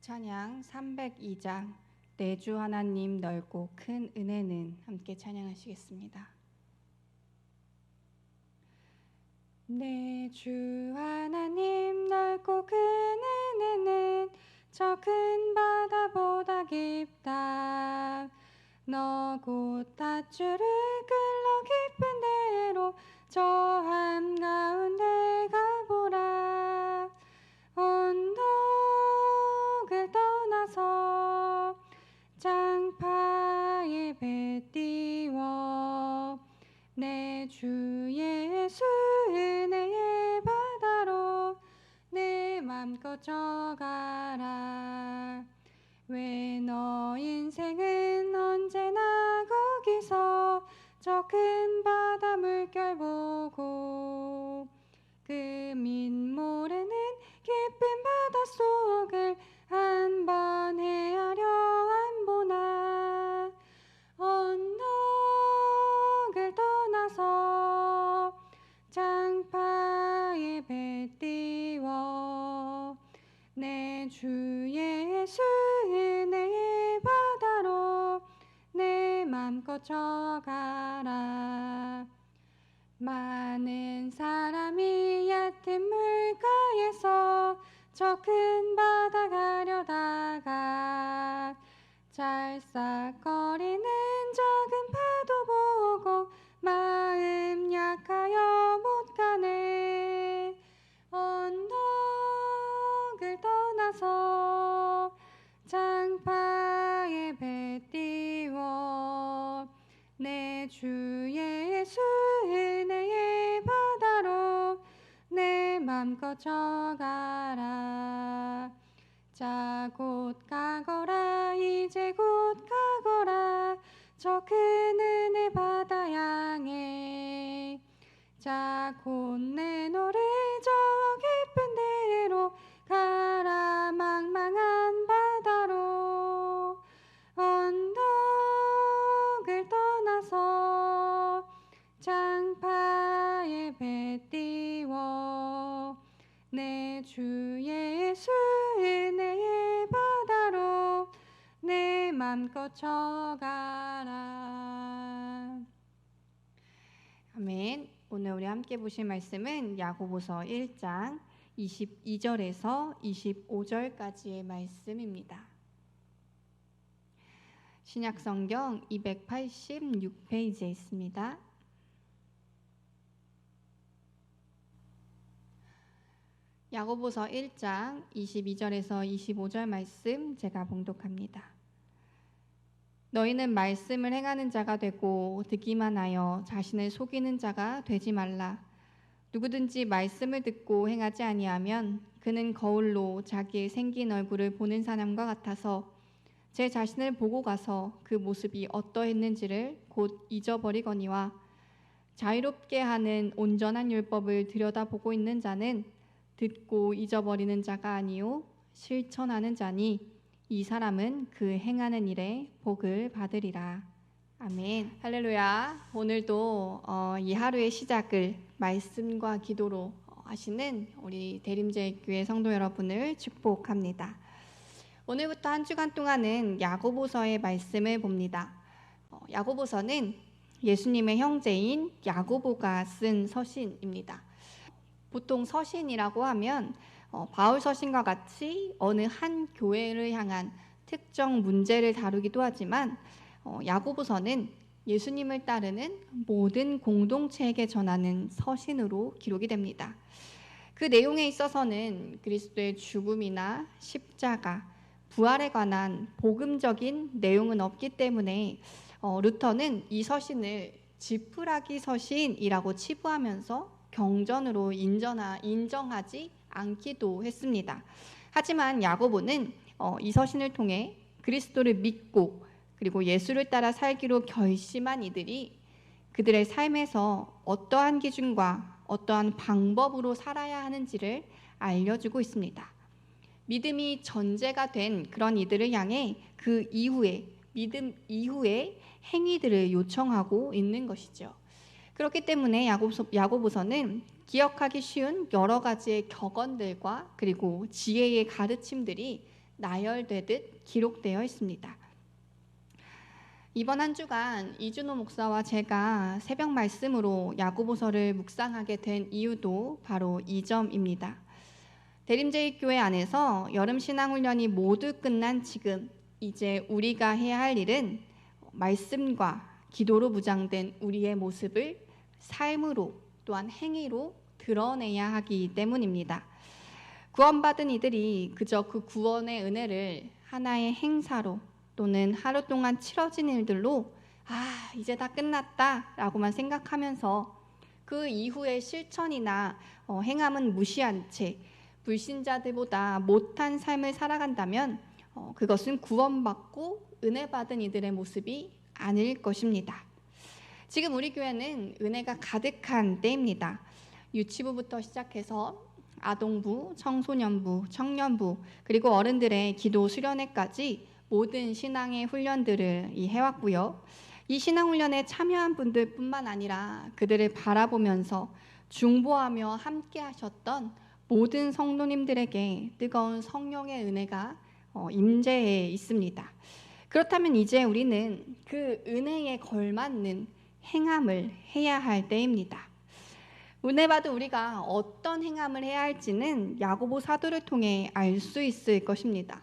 찬양 302장 내 주 하나님 넓고 큰 은혜는 함께 찬양하시겠습니다. 내 주 하나님 넓고 큰 은혜는 저 큰 바다보다 깊다. 너 곧 닷줄을 끌러 깊은 데로 저 한가운데 가보라. 언덕을 떠나서 장파에 배 띄워 내 주 예수 은혜의 바다로 내 맘껏 져가라. 왜 너 인생은 언제나 거기서 저 큰 바다 물결 보고 그 민모래는 깊은 바닷속을 한 번 헤아려 안 보나. 언덕을 떠나서 장파에 배 띄워 내 주 예수 은혜의 바다로 내 맘껏 져가라. 많은 사람이 얕은 물가에서 저 큰 바다 가려다가 짤싹거리는 작은 파도 보고 마음 약하여 못 가네. 언덕을 떠나서 장파에 배 띄워 내 주 예수 은혜의 바다로 내 맘껏 져가라. 자 곧 가거라 이제 곧 가거라 저 큰 은혜 바다 향해. 자 곧 내 노래 저 깊은 데로 가라 망망한 바다로. 언덕을 떠나서 장파에 배 띄워 내 주 예수 은혜의 바다로 내 맘껏 져가라. 아멘. 오늘 우리 함께 보실 말씀은 야고보서 1장 22절에서 25절까지의 말씀입니다. 신약성경 286페이지에 있습니다. 야고보서 1장 22절에서 25절 말씀 제가 봉독합니다. 너희는 말씀을 행하는 자가 되고 듣기만 하여 자신을 속이는 자가 되지 말라. 누구든지 말씀을 듣고 행하지 아니하면 그는 거울로 자기의 생긴 얼굴을 보는 사람과 같아서 제 자신을 보고 가서 그 모습이 어떠했는지를 곧 잊어버리거니와 자유롭게 하는 온전한 율법을 들여다보고 있는 자는 듣고 잊어버리는 자가 아니요 실천하는 자니 이 사람은 그 행하는 일에 복을 받으리라. 아멘. 할렐루야. 오늘도 이 하루의 시작을 말씀과 기도로 하시는 우리 대림제교회 성도 여러분을 축복합니다. 오늘부터 한 주간 동안은 야고보서의 말씀을 봅니다. 야고보서는 예수님의 형제인 야고보가 쓴 서신입니다. 보통 서신이라고 하면 바울 서신과 같이 어느 한 교회를 향한 특정 문제를 다루기도 하지만 야고보서는 예수님을 따르는 모든 공동체에게 전하는 서신으로 기록이 됩니다. 그 내용에 있어서는 그리스도의 죽음이나 십자가, 부활에 관한 복음적인 내용은 없기 때문에 루터는 이 서신을 지푸라기 서신이라고 치부하면서 경전으로 인정하지 않기도 했습니다. 하지만 야고보는 이 서신을 통해 그리스도를 믿고 그리고 예수를 따라 살기로 결심한 이들이 그들의 삶에서 어떠한 기준과 어떠한 방법으로 살아야 하는지를 알려주고 있습니다. 믿음이 전제가 된 그런 이들을 향해 그 이후에 믿음 이후의 행위들을 요청하고 있는 것이죠. 그렇기 때문에 야고보서는 기억하기 쉬운 여러 가지의 격언들과 그리고 지혜의 가르침들이 나열되듯 기록되어 있습니다. 이번 한 주간 이준호 목사와 제가 새벽 말씀으로 야고보서를 묵상하게 된 이유도 바로 이 점입니다. 대림제일교회 안에서 여름 신앙훈련이 모두 끝난 지금 이제 우리가 해야 할 일은 말씀과 기도로 무장된 우리의 모습을 삶으로 또한 행위로 드러내야 하기 때문입니다. 구원받은 이들이 그저 그 구원의 은혜를 하나의 행사로 또는 하루 동안 치러진 일들로 이제 다 끝났다 라고만 생각하면서 그 이후의 실천이나 행함은 무시한 채 불신자들보다 못한 삶을 살아간다면 그것은 구원받고 은혜 받은 이들의 모습이 아닐 것입니다. 지금 우리 교회는 은혜가 가득한 때입니다. 유치부부터 시작해서 아동부, 청소년부, 청년부, 그리고 어른들의 기도 수련회까지 모든 신앙의 훈련들을 해왔고요. 이 신앙훈련에 참여한 분들뿐만 아니라 그들을 바라보면서 중보하며 함께 하셨던 모든 성도님들에게 뜨거운 성령의 은혜가 임재해 있습니다. 그렇다면 이제 우리는 그 은혜에 걸맞는 행함을 해야 할 때입니다. 은혜 받은 우리가 어떤 행함을 해야 할지는 야고보 사도를 통해 알 수 있을 것입니다.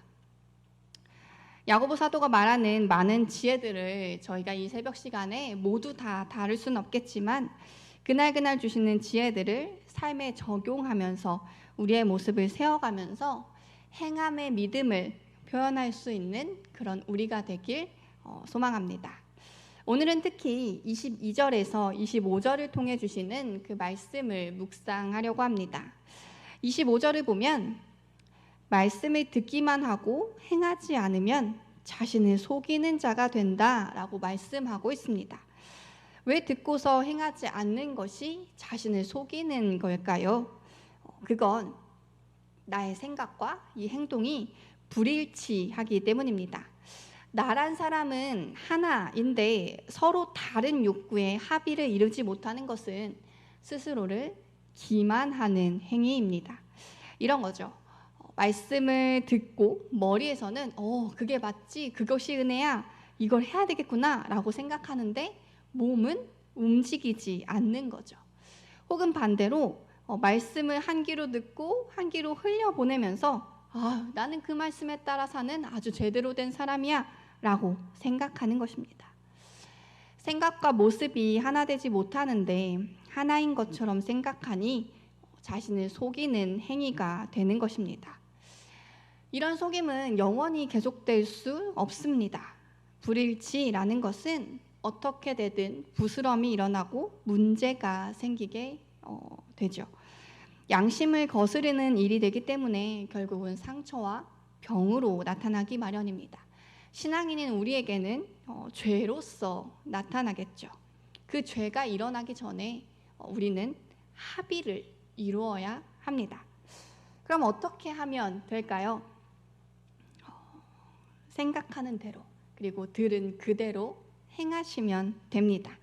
야고보 사도가 말하는 많은 지혜들을 저희가 이 새벽 시간에 모두 다 다룰 수는 없겠지만 그날 주시는 지혜들을 삶에 적용하면서 우리의 모습을 세워가면서 행함의 믿음을 표현할 수 있는 그런 우리가 되길 소망합니다. 오늘은 특히 22절에서 25절을 통해 주시는 그 말씀을 묵상하려고 합니다. 25절을 보면 말씀을 듣기만 하고 행하지 않으면 자신을 속이는 자가 된다라고 말씀하고 있습니다. 왜 듣고서 행하지 않는 것이 자신을 속이는 걸까요? 그건 나의 생각과 이 행동이 불일치하기 때문입니다. 나란 사람은 하나인데 서로 다른 욕구에 합의를 이루지 못하는 것은 스스로를 기만하는 행위입니다. 이런 거죠. 말씀을 듣고 머리에서는 그게 맞지, 그것이 은혜야, 이걸 해야 되겠구나 라고 생각하는데 몸은 움직이지 않는 거죠. 혹은 반대로 말씀을 한 귀로 듣고 한 귀로 흘려보내면서 나는 그 말씀에 따라 사는 아주 제대로 된 사람이야 라고 생각하는 것입니다. 생각과 모습이 하나 되지 못하는데 하나인 것처럼 생각하니 자신을 속이는 행위가 되는 것입니다. 이런 속임은 영원히 계속될 수 없습니다. 불일치라는 것은 어떻게 되든 부스럼이 일어나고 문제가 생기게 되죠. 양심을 거스르는 일이 되기 때문에 결국은 상처와 병으로 나타나기 마련입니다. 신앙인인 우리에게는 죄로서 나타나겠죠. 그 죄가 일어나기 전에 우리는 합의를 이루어야 합니다. 그럼 어떻게 하면 될까요? 생각하는 대로 그리고 들은 그대로 행하시면 됩니다.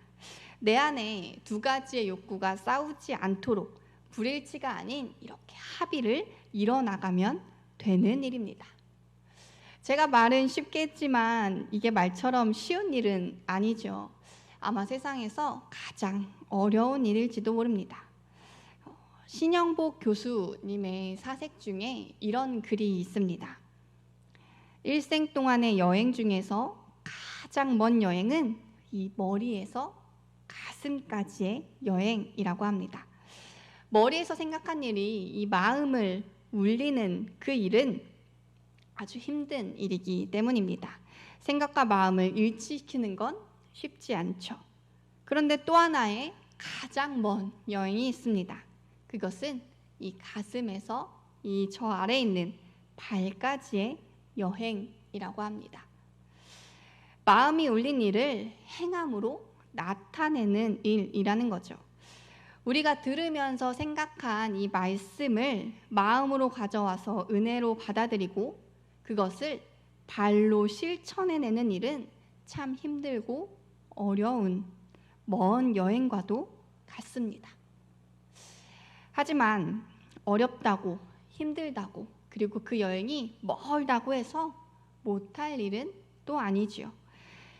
내 안에 두 가지의 욕구가 싸우지 않도록 불일치가 아닌 이렇게 합의를 이뤄나가면 되는 일입니다. 제가 말은 쉽게 했지만 이게 말처럼 쉬운 일은 아니죠. 아마 세상에서 가장 어려운 일일지도 모릅니다. 신영복 교수님의 사색 중에 이런 글이 있습니다. 일생 동안의 여행 중에서 가장 먼 여행은 이 머리에서 가슴까지의 여행이라고 합니다. 머리에서 생각한 일이 이 마음을 울리는 그 일은 아주 힘든 일이기 때문입니다. 생각과 마음을 일치시키는 건 쉽지 않죠. 그런데 또 하나의 가장 먼 여행이 있습니다. 그것은 이 가슴에서 이 저 아래에 있는 발까지의 여행이라고 합니다. 마음이 울린 일을 행함으로 나타내는 일이라는 거죠. 우리가 들으면서 생각한 이 말씀을 마음으로 가져와서 은혜로 받아들이고 그것을 발로 실천해내는 일은 참 힘들고 어려운 먼 여행과도 같습니다. 하지만 어렵다고 힘들다고 그리고 그 여행이 멀다고 해서 못할 일은 또 아니지요.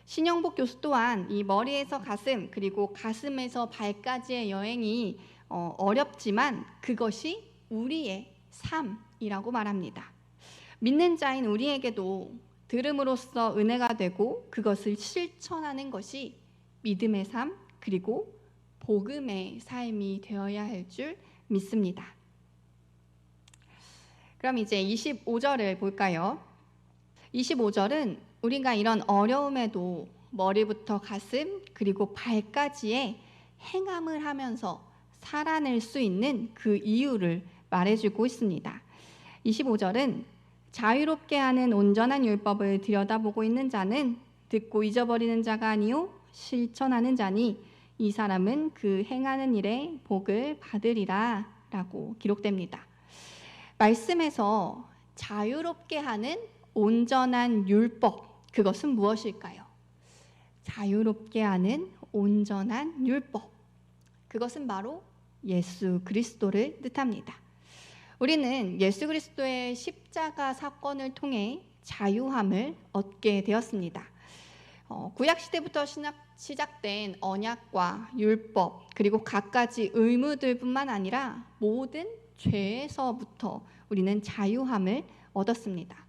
신영복 교수 또한 이 머리에서 가슴 그리고 가슴에서 발까지의 여행이 어렵지만 그것이 우리의 삶이라고 말합니다. 믿는 자인 우리에게도 들음으로써 은혜가 되고 그것을 실천하는 것이 믿음의 삶 그리고 복음의 삶이 되어야 할 줄 믿습니다. 그럼 이제 25절을 볼까요? 25절은 우리가 이런 어려움에도 머리부터 가슴 그리고 발까지의 행함을 하면서 살아낼 수 있는 그 이유를 말해주고 있습니다. 25절은 자유롭게 하는 온전한 율법을 들여다보고 있는 자는 듣고 잊어버리는 자가 아니요 실천하는 자니 이 사람은 그 행하는 일에 복을 받으리라 라고 기록됩니다. 말씀에서 자유롭게 하는 온전한 율법, 그것은 무엇일까요? 자유롭게 하는 온전한 율법, 그것은 바로 예수 그리스도를 뜻합니다. 우리는 예수 그리스도의 십자가 사건을 통해 자유함을 얻게 되었습니다. 구약시대부터 시작된 언약과 율법 그리고 갖가지 의무들뿐만 아니라 모든 죄에서부터 우리는 자유함을 얻었습니다.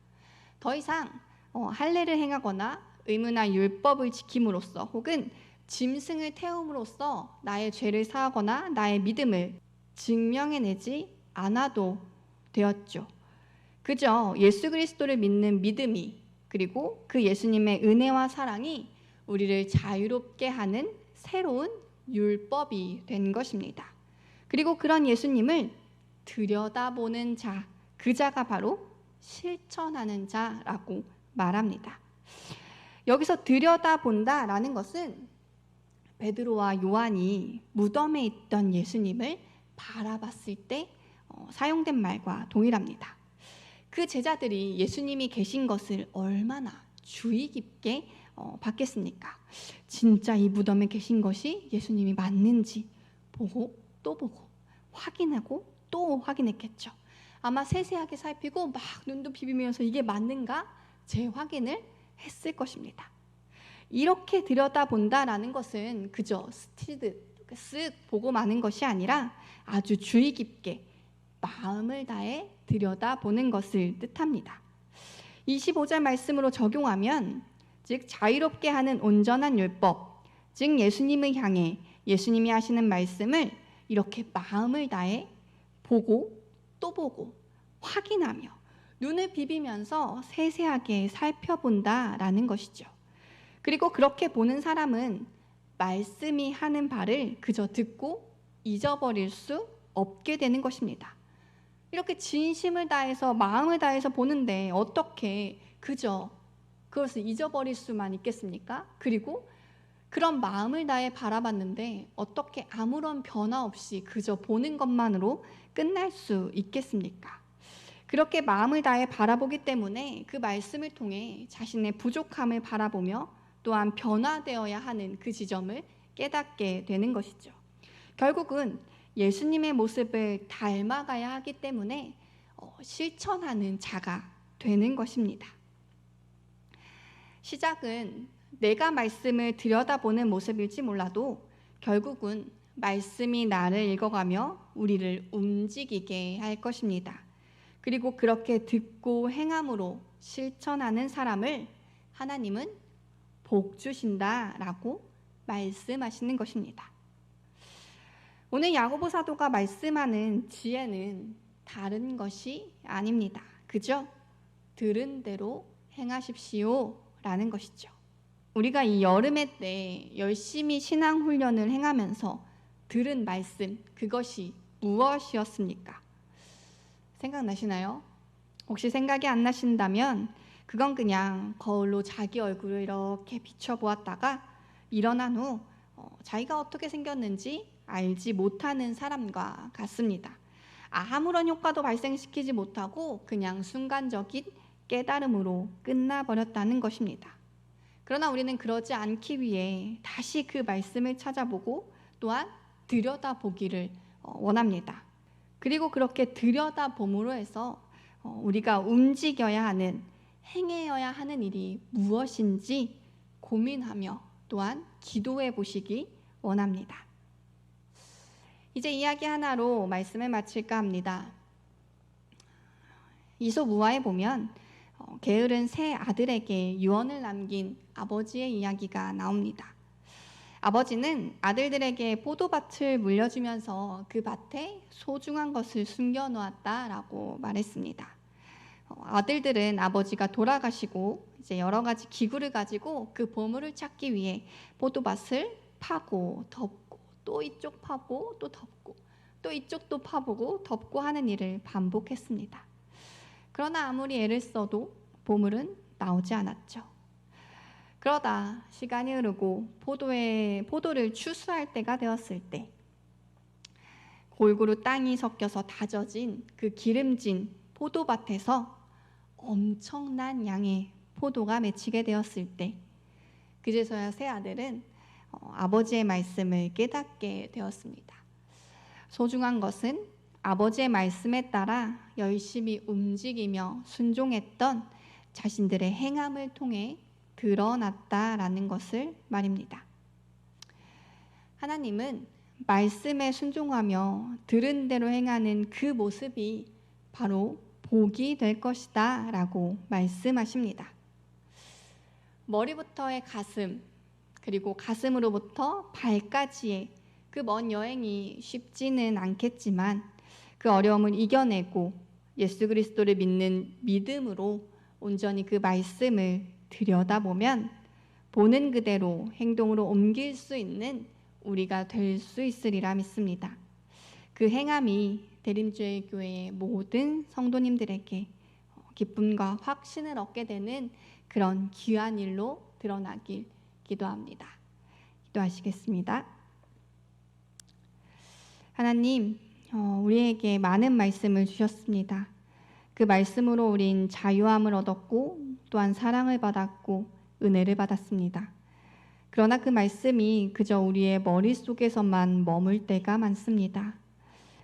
더 이상 할례를 행하거나 의무나 율법을 지킴으로써 혹은 짐승을 태움으로써 나의 죄를 사하거나 나의 믿음을 증명해내지 않아도 되었죠. 그저 예수 그리스도를 믿는 믿음이 그리고 그 예수님의 은혜와 사랑이 우리를 자유롭게 하는 새로운 율법이 된 것입니다. 그리고 그런 예수님을 들여다보는 자, 그 자가 바로 실천하는 자라고 말합니다. 여기서 들여다본다라는 것은 베드로와 요한이 무덤에 있던 예수님을 바라봤을 때 사용된 말과 동일합니다. 그 제자들이 예수님이 계신 것을 얼마나 주의 깊게 봤겠습니까? 진짜 이 무덤에 계신 것이 예수님이 맞는지 보고 또 보고 확인하고 또 확인했겠죠. 아마 세세하게 살피고 막 눈도 비비면서 이게 맞는가 재확인을 했을 것입니다. 이렇게 들여다본다라는 것은 그저 스치듯 쓱 보고 마는 것이 아니라 아주 주의 깊게 마음을 다해 들여다보는 것을 뜻합니다. 25절 말씀으로 적용하면 즉 자유롭게 하는 온전한 율법, 즉 예수님을 향해 예수님이 하시는 말씀을 이렇게 마음을 다해 보고 또 보고 확인하며 눈을 비비면서 세세하게 살펴본다라는 것이죠. 그리고 그렇게 보는 사람은 말씀이 하는 바를 그저 듣고 잊어버릴 수 없게 되는 것입니다. 이렇게 진심을 다해서 마음을 다해서 보는데 어떻게 그저 그것을 잊어버릴 수만 있겠습니까? 그리고 그런 마음을 다해 바라봤는데 어떻게 아무런 변화 없이 그저 보는 것만으로 끝날 수 있겠습니까? 그렇게 마음을 다해 바라보기 때문에 그 말씀을 통해 자신의 부족함을 바라보며 또한 변화되어야 하는 그 지점을 깨닫게 되는 것이죠. 결국은 예수님의 모습을 닮아가야 하기 때문에 실천하는 자가 되는 것입니다. 시작은 내가 말씀을 들여다보는 모습일지 몰라도 결국은 말씀이 나를 읽어가며 우리를 움직이게 할 것입니다. 그리고 그렇게 듣고 행함으로 실천하는 사람을 하나님은 복 주신다라고 말씀하시는 것입니다. 오늘 야고보 사도가 말씀하는 지혜는 다른 것이 아닙니다. 그저 들은 대로 행하십시오 라는 것이죠. 우리가 이 여름의 때 열심히 신앙 훈련을 행하면서 들은 말씀, 그것이 무엇이었습니까? 생각나시나요? 혹시 생각이 안 나신다면 그건 그냥 거울로 자기 얼굴을 이렇게 비춰보았다가 일어난 후 자기가 어떻게 생겼는지 알지 못하는 사람과 같습니다. 아무런 효과도 발생시키지 못하고 그냥 순간적인 깨달음으로 끝나버렸다는 것입니다. 그러나 우리는 그러지 않기 위해 다시 그 말씀을 찾아보고 또한 들여다보기를 원합니다. 그리고 그렇게 들여다봄으로 해서 우리가 움직여야 하는, 행해야 하는 일이 무엇인지 고민하며 또한 기도해 보시기 원합니다. 이제 이야기 하나로 말씀을 마칠까 합니다. 이솝우화에 보면 게으른 세 아들에게 유언을 남긴 아버지의 이야기가 나옵니다. 아버지는 아들들에게 포도밭을 물려주면서 그 밭에 소중한 것을 숨겨놓았다라고 말했습니다. 아들들은 아버지가 돌아가시고 이제 여러 가지 기구를 가지고 그 보물을 찾기 위해 포도밭을 파고 덮고 또 이쪽 파고 또 덮고 또 이쪽도 파보고 덮고 하는 일을 반복했습니다. 그러나 아무리 애를 써도 보물은 나오지 않았죠. 그러다 시간이 흐르고 포도를 추수할 때가 되었을 때 골고루 땅이 섞여서 다져진 그 기름진 포도밭에서 엄청난 양의 포도가 맺히게 되었을 때 그제서야 세 아들은 아버지의 말씀을 깨닫게 되었습니다. 소중한 것은 아버지의 말씀에 따라 열심히 움직이며 순종했던 자신들의 행함을 통해 드러났다라는 것을 말입니다. 하나님은 말씀에 순종하며 들은 대로 행하는 그 모습이 바로 복이 될 것이다 라고 말씀하십니다. 머리부터의 가슴, 그리고 가슴으로부터 발까지의 그 먼 여행이 쉽지는 않겠지만 그 어려움을 이겨내고 예수 그리스도를 믿는 믿음으로 온전히 그 말씀을 들여다보면 보는 그대로 행동으로 옮길 수 있는 우리가 될 수 있으리라 믿습니다. 그 행함이 대림주의교회의 모든 성도님들에게 기쁨과 확신을 얻게 되는 그런 귀한 일로 드러나길 기도합니다. 기도하시겠습니다. 하나님, 우리에게 많은 말씀을 주셨습니다. 그 말씀으로 우린 자유함을 얻었고 또한 사랑을 받았고 은혜를 받았습니다. 그러나 그 말씀이 그저 우리의 머릿속에서만 머물 때가 많습니다.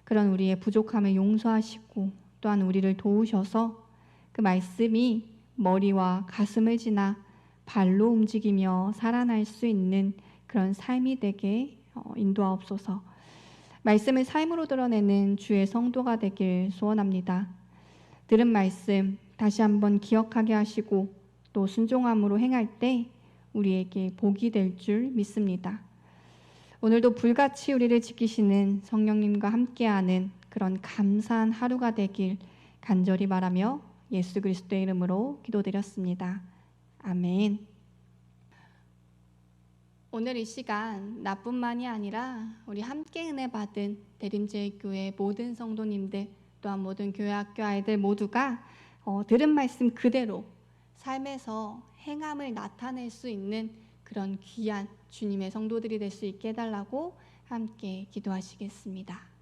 그런 우리의 부족함을 용서하시고 또한 우리를 도우셔서 그 말씀이 머리와 가슴을 지나 발로 움직이며 살아날 수 있는 그런 삶이 되게 인도하옵소서. 말씀을 삶으로 드러내는 주의 성도가 되길 소원합니다. 들은 말씀 다시 한번 기억하게 하시고 또 순종함으로 행할 때 우리에게 복이 될 줄 믿습니다. 오늘도 불같이 우리를 지키시는 성령님과 함께하는 그런 감사한 하루가 되길 간절히 바라며 예수 그리스도의 이름으로 기도드렸습니다. 아멘. 오늘 이 시간 나뿐만이 아니라 우리 함께 은혜 받은 대림제일교회 모든 성도님들 또한 모든 교회학교 아이들 모두가 들은 말씀 그대로 삶에서 행함을 나타낼 수 있는 그런 귀한 주님의 성도들이 될 수 있게 해달라고 함께 기도하시겠습니다.